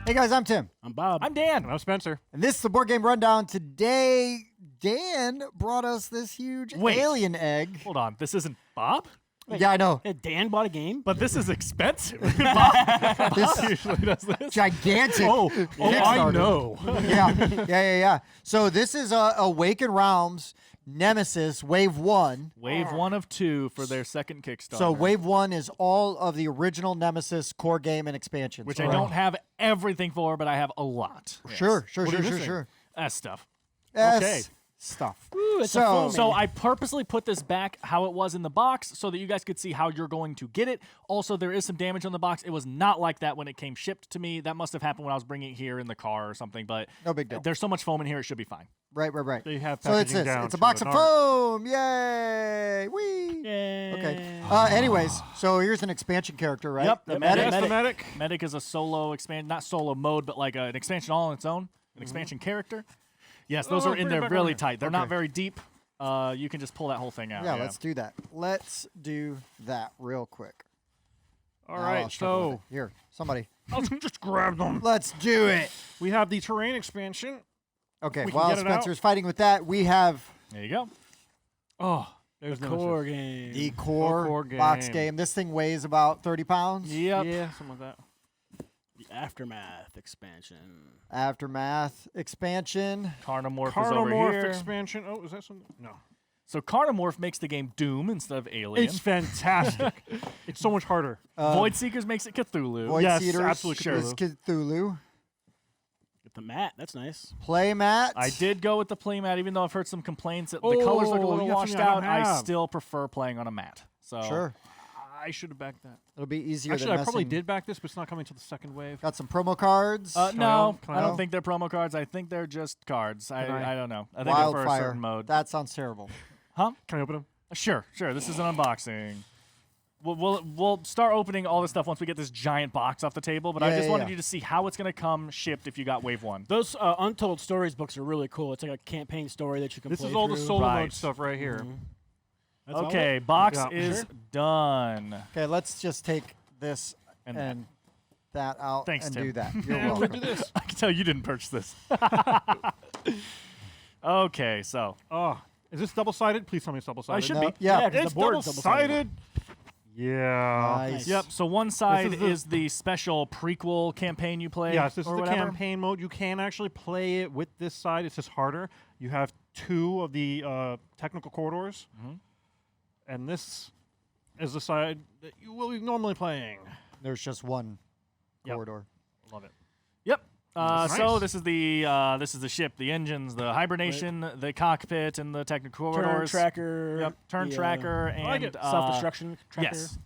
Hey guys, I'm Tim. I'm Bob. I'm Dan. And I'm Spencer. And this is the Board Game Rundown. Today, Dan brought us this huge alien egg. Hold on. This isn't Bob? Wait, yeah, I know. Dan bought a game? But this is expensive. Bob This usually does this. gigantic. I Kickstarter. know. Yeah. So this is Awaken Realms Nemesis Wave 1. Wave 1 of 2 for their second Kickstarter. So Wave 1 is all of the original Nemesis core game and expansions. Which I don't have everything for, but I have a lot. Sure. That's stuff. Okay. Stuff. Ooh, it's a foam. So I purposely put this back how it was in the box so that you guys could see how you're going to get it. Also, there is some damage on the box. It was not like that when it came shipped to me. That must have happened when I was bringing it here in the car or something. But No big deal. There's so much foam in here, it should be fine. Right. They have So it's packaging this. down It's a to box an of art. foam. Yay! Whee! Yay. Okay. Anyways, so here's an expansion character, right? Yep, The the medic. That's the medic. Medic is a solo expansion, not solo mode, but like an expansion all on its own, an expansion character. Yes, those are in bring it there back really around. tight. They're Okay. not very deep. You can just pull that whole thing out. Yeah, let's do that. Let's do that real quick. All Now I'll right, struggle with so it. Here, somebody. I'll just grab them. Let's do it. We have the terrain expansion. Okay, We can while get it out. Spencer's fighting with that, we have There you go. Oh, there's The Nemesis. core game. the core box game. This thing weighs about 30 pounds. Yep. Yeah, something like that. The Aftermath expansion. Aftermath expansion. Carnomorph is over Carnomorph here. expansion. Oh, is that something? No. So Carnomorph makes the game Doom instead of Alien. It's fantastic. It's so much harder. Void Seekers makes it Cthulhu. Void Yes, Seeders absolutely is Cthulhu. Get the mat. That's nice. Playmat. I did go with the playmat, even though I've heard some complaints that the colors look a little yeah, washed something I out. don't I have. still prefer playing on a mat. So Sure. I should have backed that. It'll be easier Actually, than I probably messing- did back this, but it's not coming to the second wave. Got some promo cards. No, Can I I don't know? think they're promo cards. I think they're just cards. Can I- I don't know. I think they're for a Wildfire. certain mode. That sounds terrible. Huh? Can I open them? Sure. This is an unboxing. We'll start opening all this stuff once we get this giant box off the table. But I Yeah, just yeah, wanted yeah. you to see how it's going to come shipped if you got Wave 1. Those Untold Stories books are really cool. It's like a campaign story that you can This play is all the through. solo Right. mode stuff right here. That's all Okay, it? box Yeah. is Sure. done. Okay, let's just take this And and that out Thanks, and Tim. do that. You're Yeah, welcome. do this. I can tell you didn't purchase this. Okay, so Oh, is this double-sided? Please tell me it's double-sided. should No, be. yeah. 'cause It's the board's double-sided. Yeah. Nice. Yep. So one side is the- is the special prequel campaign you play. Yes, this is or the whatever. campaign mode. You can actually play it with this side. It's just harder. You have 2 of the technical corridors, and this is the side that you will be normally playing. There's just one Yep. corridor. Love it. Yep. That's So nice. this is the ship, the engines, the hibernation, the cockpit, and the technical Turn corridors. tracker. Yep. Turn the, tracker and like it. self-destruction tracker. Yes.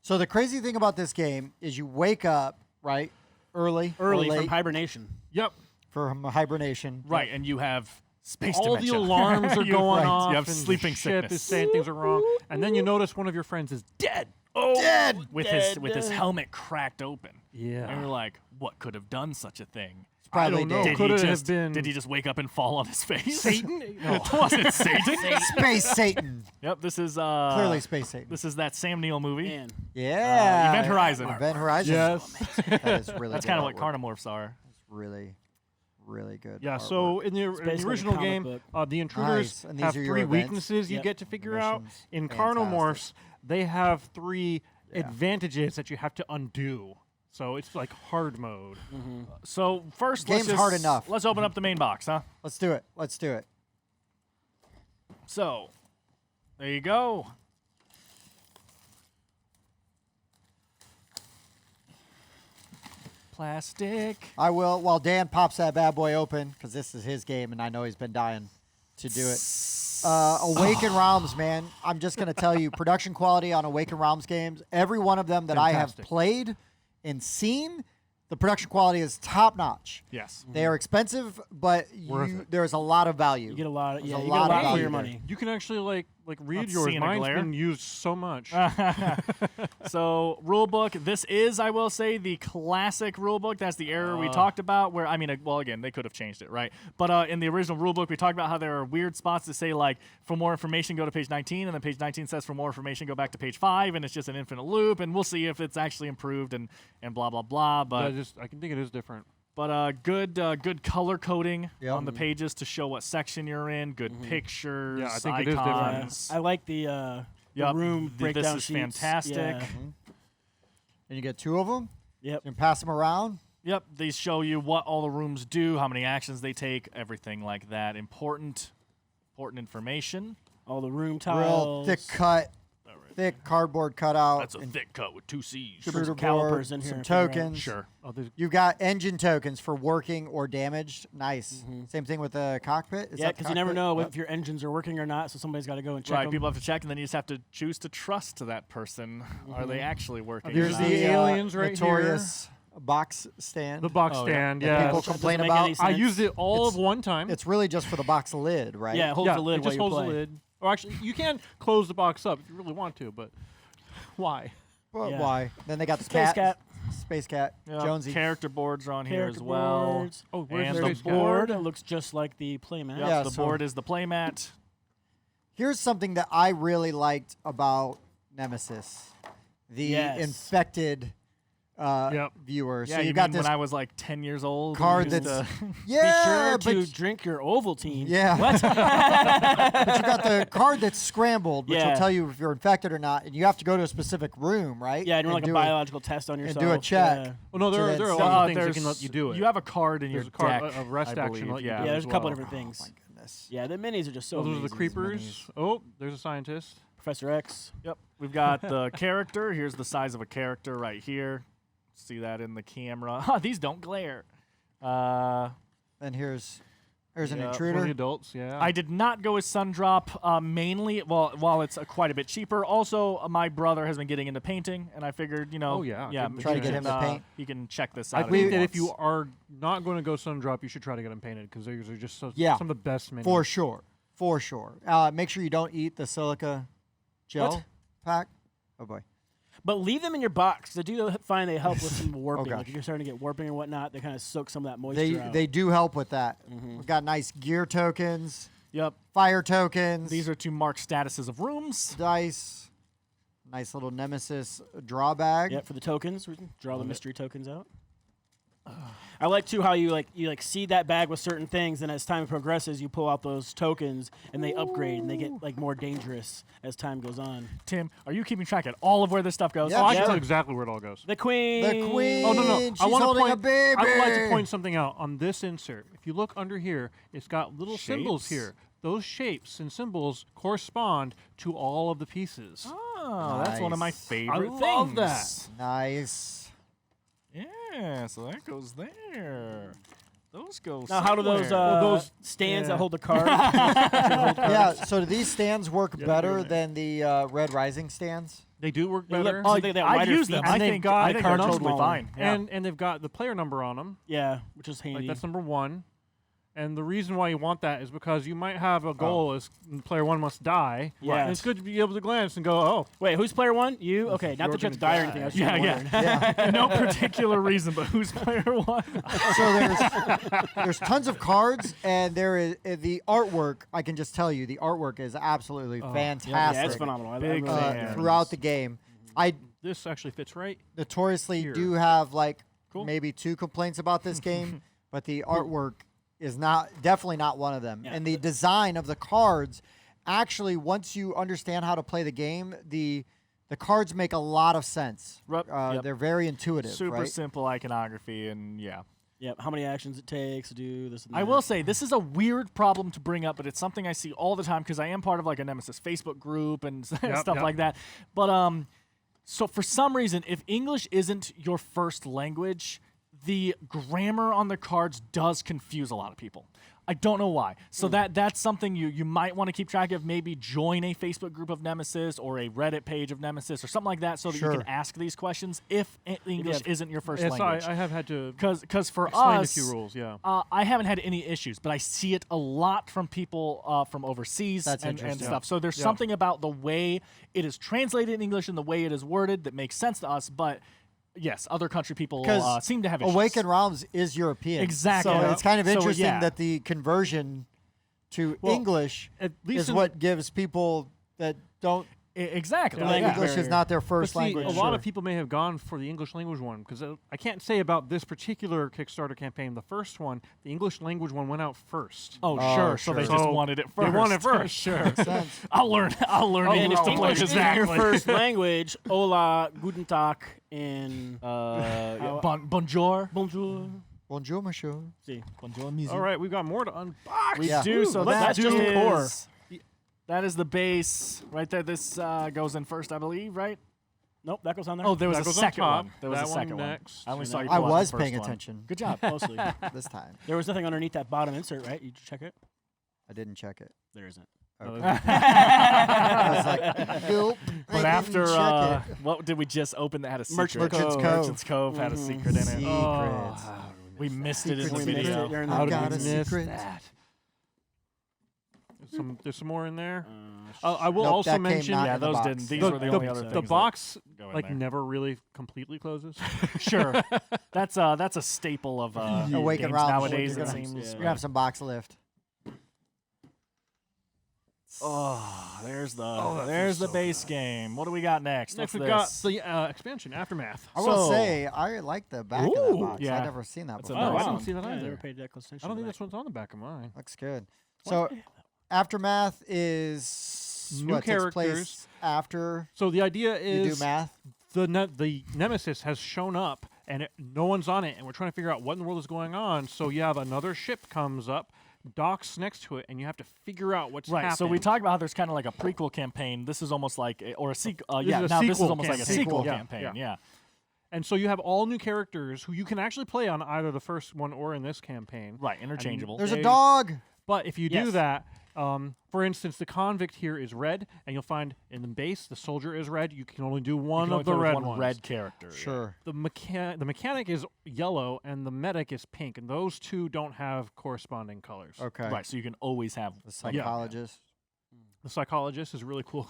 So the crazy thing about this game is you wake up, right, early or Early late from hibernation. Yep. from hibernation. Right, and you have space All dementia. the alarms are You- going right, off. You have and sleeping the ship sickness. is saying things are wrong, and then you notice one of your friends is dead. Oh, Dead! with his helmet cracked open. Yeah. And you're like, what could have done such a thing? Probably I don't know. dead. Could it have just, been did he just wake up and fall on his face? Satan? No. Was it Satan? Space Satan. Yep, this is Clearly Space Satan. this is that Sam Neill movie. Man. Yeah. Event Horizon. Event Horizon. Yes. That is really That's good kind of what artwork. Carnomorphs are. It's really, really good. Yeah, artwork. so in the basically like a original comic game, book. the intruders Nice, and these have are your 3 events. weaknesses you Yep. get to figure out. Missions. In Fantastic. Carnomorphs, they have 3 advantages that you have to undo. So it's like hard mode. So first, Game's let's hard enough. Let's open up the main box, huh? Let's do it. Let's do it. So there you go. Plastic. I will, while Dan pops that bad boy open, because this is his game, and I know he's been dying to do it. Awaken Realms, man. I'm just going to tell you, production quality on Awaken Realms games, every one of them that I have Fantastic. played and seen, the production quality is top notch. Yes. They are expensive, but Worth it. there's a lot of value. You get a lot of There's yeah. a You lot get a of lot for value your there. money. You can actually like Like, read Not yours. seeing a Mine's glare. been used so much. So rulebook, this is, I will say, the classic rulebook. That's the error we talked about. Where I mean, well, again, they could have changed it, right? But in the original rulebook, we talked about how there are weird spots to say like, for more information, go to page 19, and then page 19 says for more information, go back to page 5, and it's just an infinite loop. And we'll see if it's actually improved and blah blah blah. But I can think it is different. But good color coding Yep. on the pages to show what section you're in. Good pictures, Yeah, I think it is different. icons. I like the Yep, room breakdown This is sheets. fantastic. Yeah. And you get 2 of them. Yep. You can pass them around. Yep, these show you what all the rooms do, how many actions they take, everything like that. Important information. All the room Real tiles. thick cut, thick cardboard cutout. That's a thick cut with 2 C's. Should bring some Shooter calipers board, in here some if you're right. tokens. Sure. Oh, there's You've got engine tokens for working or damaged. Nice. Same thing with the cockpit. Is Yeah, that because you never cockpit? know Yep. if your engines are working or not, so somebody's got to go and check Right, them. people have to check, and then you just have to choose to trust that person. Are they actually working? There's or not? the aliens right notorious box stand. the box Oh, yeah. stand. that Yeah, people Doesn't complain make any about. I sense. used it all It's- of one time. It's really just for the box lid, right? Yeah, it holds the lid it while just you holds play. the lid. Or actually, you can close the box up if you really want to, but why? But Yeah. why? Then they got the Space cat. Space Cat. Yep, Jonesy. character boards are on here Character as well. boards. Oh, where's And the the There's space a cat? board. It looks just like the playmat. Yep, Yeah, the so- board is the playmat. Here's something that I really liked about Nemesis. The Yes. infected Yep. viewer. Yeah, so you you got mean this when I was like 10 years old. card and used that's to- yeah, Be sure but to drink your Ovaltine. yeah. What? but you got the card that's scrambled, which Yeah. will tell you if you're infected or not, and you have to go to a specific room, right? Yeah, and run like a do biological test on and yourself. do a check. Yeah. Oh no, So there then are a so- lot of things that there's- can let you do it. You have a card in There's your a card, deck. a rest I action believe, let you yeah. do Yeah, as there's a couple well. different things. Oh my goodness. Yeah, the minis are just so Oh, those are the amazing. creepers. Oh, there's a scientist. Professor X. Yep. We've got the character. Here's the size of a character right here. See that in the camera. These don't glare. And here's an Yeah, For the intruder. adults, yeah. I did not go with Sundrop mainly. Well, while it's quite a bit cheaper. Also, my brother has been getting into painting, and I figured, Oh, yeah, good Try to get him to paint. He can check this I out. think he that if you wants. are not going to go Sundrop, you should try to get them painted because those are just some of the best minis. For sure. For sure. Make sure you don't eat the silica gel What? pack. Oh boy. But leave them in your box. 'Cause I do find they help with some warping. gosh. Like if you're starting to get warping or whatnot, they kind of soak some of that They moisture out. they do help with that. We've got nice gear tokens, Yep. fire tokens, These are to mark statuses of rooms. dice, nice little Nemesis draw bag. Yep, for the tokens, we can draw the mystery tokens out. I like too how you seed that bag with certain things, and as time progresses, you pull out those tokens, and they upgrade, and they get like more dangerous as time goes on. Tim, are you keeping track of all of where this stuff goes? Yeah, Oh, I can sure. tell exactly where it all goes. The queen. The queen. Oh no! She's I want to holding point. a baby. I would like to point something out on this insert. If you look under here, it's got little symbols Shapes? here. Those shapes and symbols correspond to all of the pieces. Oh, that's one of my Nice. favorite I love things. that. Nice. Yeah, so that goes there. Those go Now, how do those somewhere. those- stands yeah. that hold the card? Yeah. So do these stands work Yeah, better you're right. than the Red Rising stands? They do work They look- better. oh, they got I wider use feet. them. And I they've think got they're Carnomorph totally smaller. fine. Yeah. and they've got the player number on them. Yeah, which is handy. Like that's number 1. And the reason why you want that is because you might have a goal as player 1 must die. Yes. And it's good to be able to glance and go, oh, Wait, who's player 1? You? Okay, not You're that you have to gonna die or die. anything. I was Yeah, just yeah. wondering. Yeah. no particular reason, but who's player 1? So there's tons of cards, and there is the artwork. I can just tell you, the artwork is absolutely fantastic. Yeah, it's phenomenal. I Big really like fan. it. Throughout the game. I this actually fits right. notoriously Here. do have like Cool. maybe 2 complaints about this game, but the artwork is definitely not one of them. Yeah. And the design of the cards, actually, once you understand how to play the game, the cards make a lot of sense. Yep. They're very intuitive, Super right? simple iconography, and yeah. Yep, how many actions it takes to do this and that. I will say this is a weird problem to bring up, but it's something I see all the time because I am part of like a Nemesis Facebook group and stuff yep. like that. But so for some reason, if English isn't your first language, the grammar on the cards does confuse a lot of people. I don't know why. So that's something you might want to keep track of. Maybe join a Facebook group of Nemesis or a Reddit page of Nemesis or something like that, so that you can ask these questions if English isn't your first language. I have had to because for explain us, a few rules. Yeah. I haven't had any issues, but I see it a lot from people from overseas and stuff. So there's something about the way it is translated in English and the way it is worded that makes sense to us, but. Yes, other country people seem to have issues. Awaken Realms is European. Exactly. So it's kind of interesting yeah. that the conversion to English at least is what gives people that don't. Exactly. English is not their first language. A lot of people may have gone for the English language one because I can't say about this particular Kickstarter campaign. The first one, the English language one went out first. Oh, sure. So they just wanted it first. They want it first. Sure. I'll learn And English if to play English this isn't your exactly. first language, hola, guten tag, in Bonjour. bonjour. Bonjour, monsieur. See. Bonjour, monsieur. All right, we've got more to unbox. We Yeah. do. So Let's that just is pour. That is the base right there. This goes in first, I believe, right? Nope, that goes on there. Oh, there was That a goes on second top. one. There was That a second one one. next. I only saw you I pull out was the paying first one. attention Good job, mostly. this time. There was nothing underneath that bottom insert, right? You check it? I didn't check it. There isn't. Okay. But I was like, nope. I after didn't check it. what did we just open that had a secret? Merchant's Cove. Merchant's Cove had a secret in it. Secrets. We missed it in the Secrets. We missed video. it during the How video. got a secret. that? There's some more in there. Uh, I will Nope, also that came mention not Yeah, in the those box. didn't. These the, were the only other the things. box that go in like there. never really completely closes. Sure, that's a staple of Awaken games Realms. nowadays. You're It gonna- seems. You're going to have some box lift. Oh, there's the feels so base game. What do we got next? Next What's we've got this? the expansion Aftermath. I will So- say, I like the back of that Ooh, box. yeah. I've never seen that That's a before. Oh, nice I one. didn't see that I never either. paid that close attention. I don't to think that. that's what's on the back of mine. Looks good. So, Aftermath is New what takes characters. place after So the idea you is do math. the Nemesis has shown up and no one's on it, and we're trying to figure out what in the world is going on. So you have another ship comes up, docks next to it, and you have to figure out what's Right. happening. So we talked about how there's kind of like a prequel campaign. This is almost like or a sequel. This Yeah. is a Now this is sequel almost like a campaign. sequel Yeah, campaign. yeah. Yeah. And so you have all new characters who you can actually play on either the first one or in this campaign. Right. Interchangeable. There's They- a dog. But if you do Yes. that, for instance, the convict here is red, and you'll find in the base the soldier is red. You can only do You one can only of the play with red one ones. red character. yeah. Sure. The mechanic is yellow, and the medic is pink, and those two don't have corresponding colors. Okay. Right. So you can always have The psychologist. The psychologist is really cool.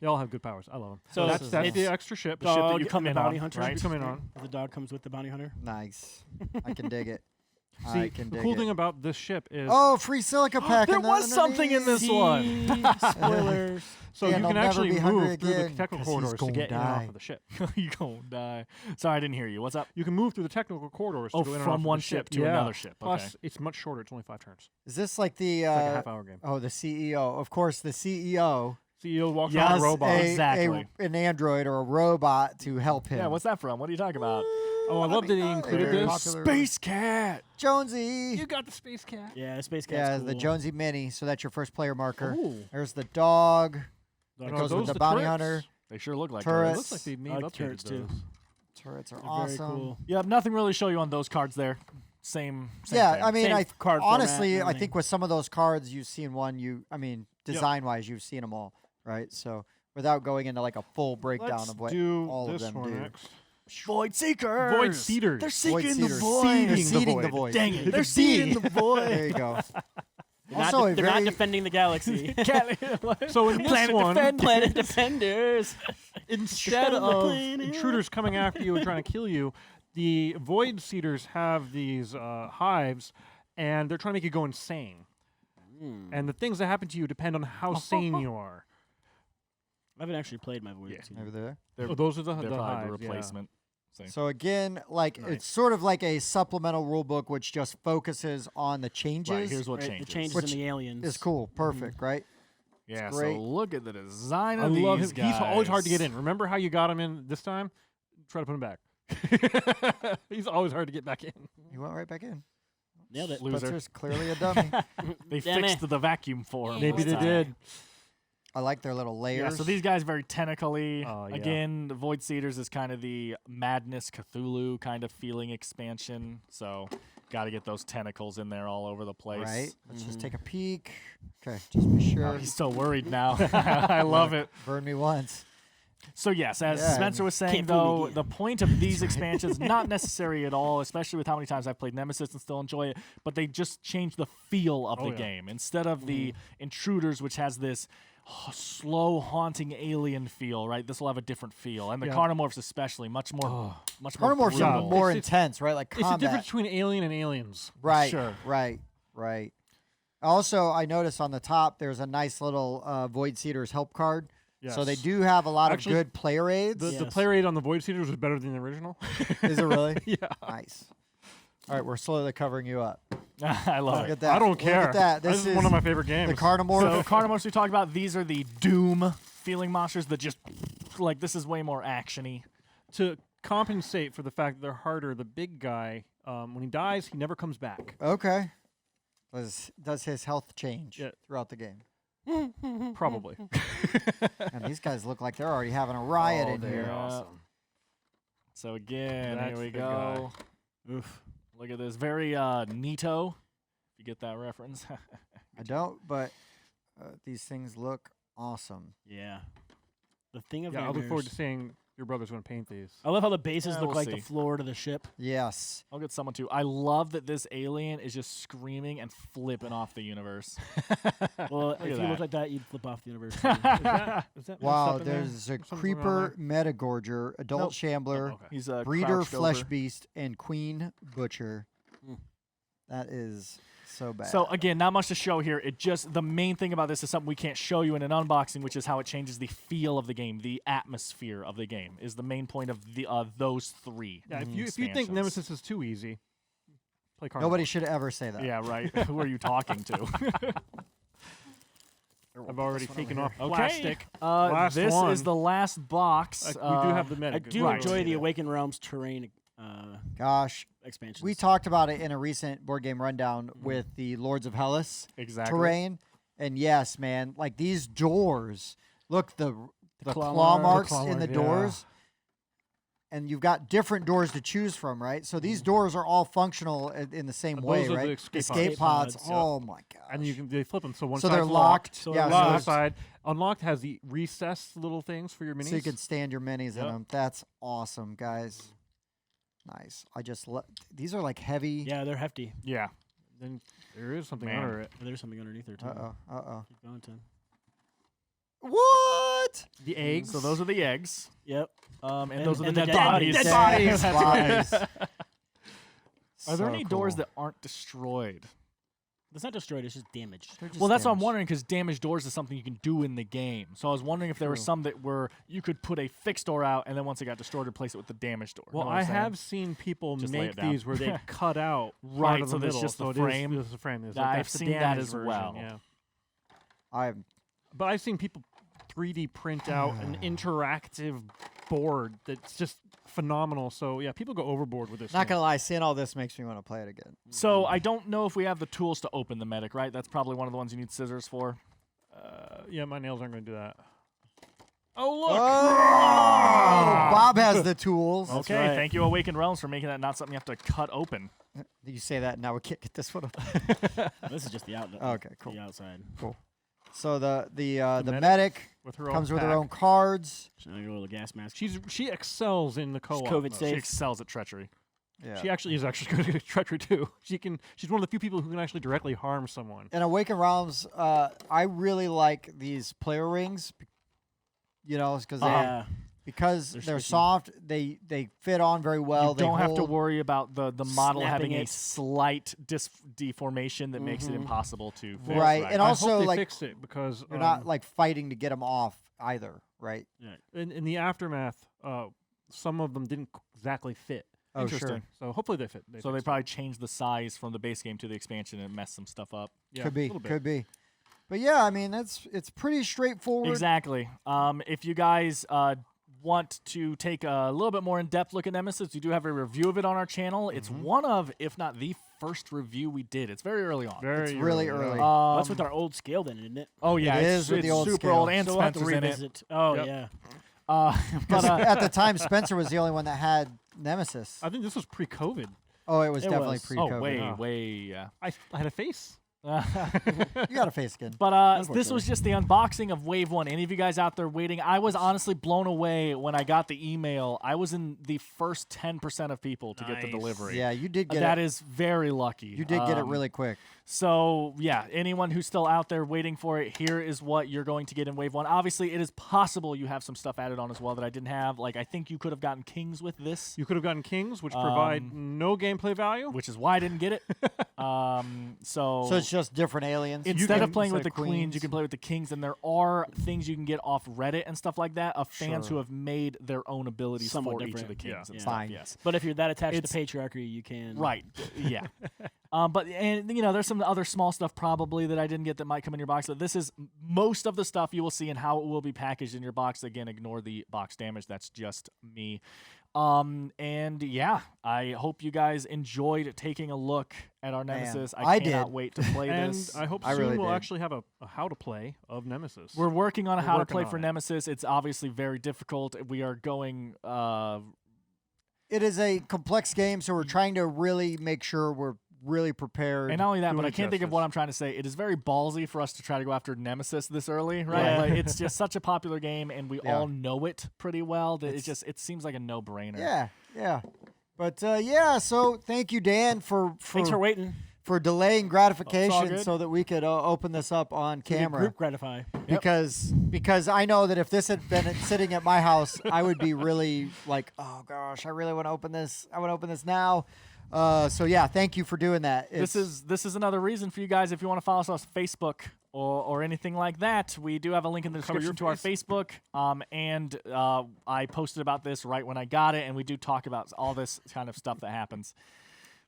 They all have good powers. I love them. So that's it's the extra ship. the ship that Dog you come and in bounty on, hunter. right? You come in on. The dog comes with the bounty hunter. Nice. I can dig it. See, I can the dig cool it. thing about this ship is Oh, free silica pack. There in the was something in underneath. this one. Spoilers. so Dan you will can never actually be hungry move through the again, technical 'cause he's corridors to gonna get in and die. off of the ship. You gonna die. Sorry, I didn't hear you. What's up? You can move through the technical corridors to Oh, go in and from off of one the ship to Yeah. another ship. Okay. Plus, it's much shorter. It's only 5 turns. Is this like the It's like a half-hour game. oh, the CEO? Of course, the CEO CEO walks Yes, around a robot. Exactly. an android or a robot to help him. Yeah. What's that from? What are you talking about? Oh, I love that he included Very this. popular. Space Cat. Jonesy? You got the space cat. Yeah, Space Cat's Yeah, cool. the Jonesy Mini. So that's your first player marker. Ooh. There's the dog. Dog It Are goes those with the the bounty turrets? hunter. They sure look like Turrets. It looks like they may I have like updated turrets, too. those. Turrets are They're awesome. Very cool. Yeah, nothing really to show you on those cards there. Same Yeah, thing. I mean, Same card format honestly, and I everything. think with some of those cards, you've seen one. Design-wise, you've seen them all, right? So without going into like a full breakdown Let's of what do all of this them one do. next. Void Seekers. Void Seeders. They're Void seeking the Seeders. void. They're Seeding the seeding the void. void. Dang it. With They're a B. seeding the void. There you go. They're Also, not, a they're not very defending the galaxy. So in this Planet one, Defender. Planet Defenders. instead Defend the of planet. intruders coming after you and trying to kill you, the Void Seeders have these hives, and they're trying to make you go insane. And the things that happen to you depend on how sane you are. I haven't actually played my Void Yeah. Seeker. over there. Oh, those are the They're the probably hives, the replacement. See. So again, like Nice. it's sort of like a supplemental rule book which just focuses on the changes. Right, here's what Right, changes. the changes Which in the aliens. is cool, perfect, right? Yeah, great. so look at the design I of love him. these guys. He's always hard to get in. Remember how you got him in this time? Try to put him back. He's always hard to get back in. He went right back in. Nailed it. Loser. Spencer's clearly a dummy. They Damn fixed it. the vacuum for him. Maybe this they time. did. I like their little Yeah, layers. so these guys very tentacly. Oh, yeah. Again, the Void Seeders is kind of the Madness Cthulhu kind of feeling expansion. So Got to get those tentacles in there all over the place. Right. Let's just take a peek. Okay, just be sure. Oh, he's so worried now. I love it. Burn me once. So yes, as Yeah, Spencer was saying, can't fool me though, again. the point of these expansions not necessary at all, especially with how many times I've played Nemesis and still enjoy it. But they just change the feel of the game instead of the Intruders, which has this slow, haunting alien feel. Right, this will have a different feel, and the Carnomorphs especially much more Carnomorphs are brutal. more It's- intense, right? Like It's combat. the difference between alien and aliens. Right. Sure. Right. Also, I noticed on the top there's a nice little Void Seeders help card. So they Yes. do have a lot Actually, of good player aids. The Yes. player aid on the Void Seeders was better than the original. Is it really? Yeah. Nice. All right, we're slowly covering you up. I love Look it. at that. I don't Look care. at that. This is one of my favorite games. the Carnomorph. So Carnomorphs we talked about, these are the Doom feeling monsters that just like this is way more actiony. To compensate for the fact that they're harder, the big guy, when he dies, he never comes back. Okay. Does his health change Yeah. throughout the game? Probably. And these guys look like they're already having a riot in they're here. awesome. So again, That's here we the go. Oof. Look at this. Very neato. If you get that reference. I don't, but these things look awesome. Yeah. The thing of Yeah, I look forward to nightmares. seeing your brother's going to paint these. I love how the bases Yeah, look we'll like see. the floor to the ship. Yes. I'll get someone to. I love that this alien is just screaming and flipping off the universe. Well, at if you that. look like that, you'd flip off the universe. Is that messed Wow, up in there? there's a Something creeper Metagorger, adult Nope. shambler, Okay. He's breeder crouched flesh over. beast, and queen butcher. Mm. That is so bad. So again, not much to show here. It just the main thing about this is something we can't show you in an unboxing, which is how it changes the feel of the game, the atmosphere of the game is the main point of the those three. Yeah, if you think expansions. Nemesis is too easy, play Carnomorph. Nobody should ever say that. Yeah, right. Who are you talking to? I've already taken off Okay. plastic. This is one. the last box. We do have the I medic. do Right. enjoy the Awaken Realms terrain Gosh, expansions. we talked about it in a recent board game rundown with the Lords of Hellas exactly. terrain. And yes, man, like these doors, look, the claw claw mark. marks The claw in the mark, yeah. doors. And you've got different doors to choose from, right? So these doors are all functional in the same Those way, are the right? escape pods. pods. Oh my god! And they flip them. So one So side's they're locked. So yeah, they're The other locked. side unlocked has the recessed little things for your minis. so you can stand your minis in Yep. them. That's awesome, guys. Nice. I just these are like heavy. Yeah, they're hefty. Yeah. Then there is something Man. under it. There's something underneath there too. Uh-oh. Keep going, Tim. What? The eggs. So those are the eggs. Yep. And those are the and dead the bodies. dead bodies. bodies. Are there So any doors cool. that aren't destroyed? It's not destroyed. It's just damaged. They're just Well, that's what I'm damaged. wondering because damaged doors is something you can do in the game. So I was wondering if there were True. some that were you could put a fixed door out and then once it got destroyed, replace it with the damaged door. Well, Know what I I'm saying? have seen people Just lay make it down. these where they cut out Right, part of so the there's middle, just the so it is- frame. There's the frame. It's Yeah, like, I've that's the seen that damaged as version, well. Yeah. I'm But I've seen people 3D print out an interactive board that's just phenomenal. So yeah, people go overboard with this. not thing. gonna lie. Seeing all this makes me want to play it again. So I don't know if we have the tools to open the medic, right? That's probably one of the ones you need scissors for. Yeah, my nails aren't going to do that. Oh look! Oh, Bob has the tools. Okay, right. thank you, Awaken Realms, for making that not something you have to cut open. You say that now we can't get this one. This is just the Okay, cool. The outside. So the medic? medic With her own comes with her pack. own cards. So now you go a little gas mask. She excels in the co-op. COVID mode. safe. She excels at treachery. Yeah. She actually is actually good at treachery too. She's one of the few people who can actually directly harm someone. In Awaken Realms, I really like these player rings. You know, because Yeah. because They're they're sticky. soft. They fit on very well. You They don't have to hold- worry about the model Snapping having a it. slight deformation that makes it Mhm. impossible to fix. Right, and I also hope they like fixed it because you're not like fighting to get them off either, right? in the aftermath. Some of them didn't exactly fit. Oh, Interesting. sure. So hopefully they fit. So they fixed it. probably changed the size from the base game to the expansion and messed some stuff up. Yeah, could a be, little bit. could be. But yeah, I mean it's pretty straightforward. Exactly. If you guys want to take a little bit more in-depth look at Nemesis, we do have a review of it on our channel. It's one of, if not the first review we did. It's very early on. Very It's really early. That's with our old scale then, isn't it? Oh yeah, It it's, is with it's the old super scale. old, and So we'll have to Spencer's in it. revisit. Oh Yep. yeah. But At the time, Spencer was the only one that had Nemesis. I think this was pre-COVID. Oh, it was It definitely was. pre-COVID. Oh, way, yeah. I had a face. You got a face skin. But this was just the unboxing of Wave 1. Any of you guys out there waiting? I was honestly blown away when I got the email. I was in the first 10% of people to get the delivery. Yeah, you did get That it. is very lucky. You did get it really quick. So, yeah, anyone who's still out there waiting for it, here is what you're going to get in Wave 1. Obviously, it is possible you have some stuff added on as well that I didn't have. Like, I think you could have gotten Kings with this, You could have gotten Kings, which provide no gameplay value. which is why I didn't get it. So it's just different aliens. Instead of can- playing with instead the of queens, you can play with the kings, and there are things you can get off Reddit and stuff like that of fans who Sure. have made their own abilities Somewhat for each of the different. kings Yeah. and Fine. stuff. Yes. But if you're that attached It's- to patriarchy, you can. Right. Yeah. But there's some other small stuff probably that I didn't get that might come in your box. But this is most of the stuff you will see and how it will be packaged in your box. Again, ignore the box damage. That's just me. And yeah, I hope you guys enjoyed taking a look at our Nemesis. I cannot did. wait to play And this. I hope I soon really we'll did. actually have a how to play of Nemesis. We're working on We're how to working play on for it. Nemesis. It's obviously very difficult. We are going. It is a complex game, so we're trying to really make sure we're really prepared. And not only that, Do but I it can't think of what justice. I'm trying to say. It is very ballsy for us to try to go after Nemesis this early, right? Yeah. Like, it's just such a popular game, and we Yeah. all know it pretty well. That it seems like a no-brainer. Yeah. But yeah, so thank you, Dan, for Thanks for waiting. for delaying gratification good. so that we could open this up on We could camera. Group gratify. Because I know that if this had been sitting at my house, I would be really like, oh gosh, I really want to open this. I want to open this now. So yeah, thank you for doing that. This is another reason for you guys if you want to follow us on Facebook or anything like that. We do have a link in the Cover your description to our Facebook. And I posted about this right when I got it, and we do talk about all this kind of stuff that happens.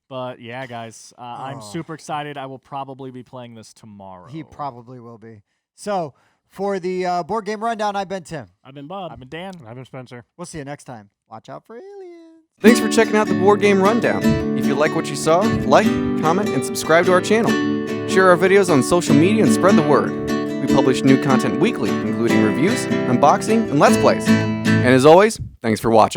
But yeah, guys, I'm super excited. I will probably be playing this tomorrow. He probably will be. So for the board game rundown, I've been Tim. I've been Bob. I've been Dan. I've been Spencer. We'll see you next time. Watch out for aliens. Thanks for checking out the Board Game Rundown. If you like what you saw, like, comment, and subscribe to our channel. Share our videos on social media and spread the word. We publish new content weekly, including reviews, unboxing, and Let's Plays. And as always, thanks for watching.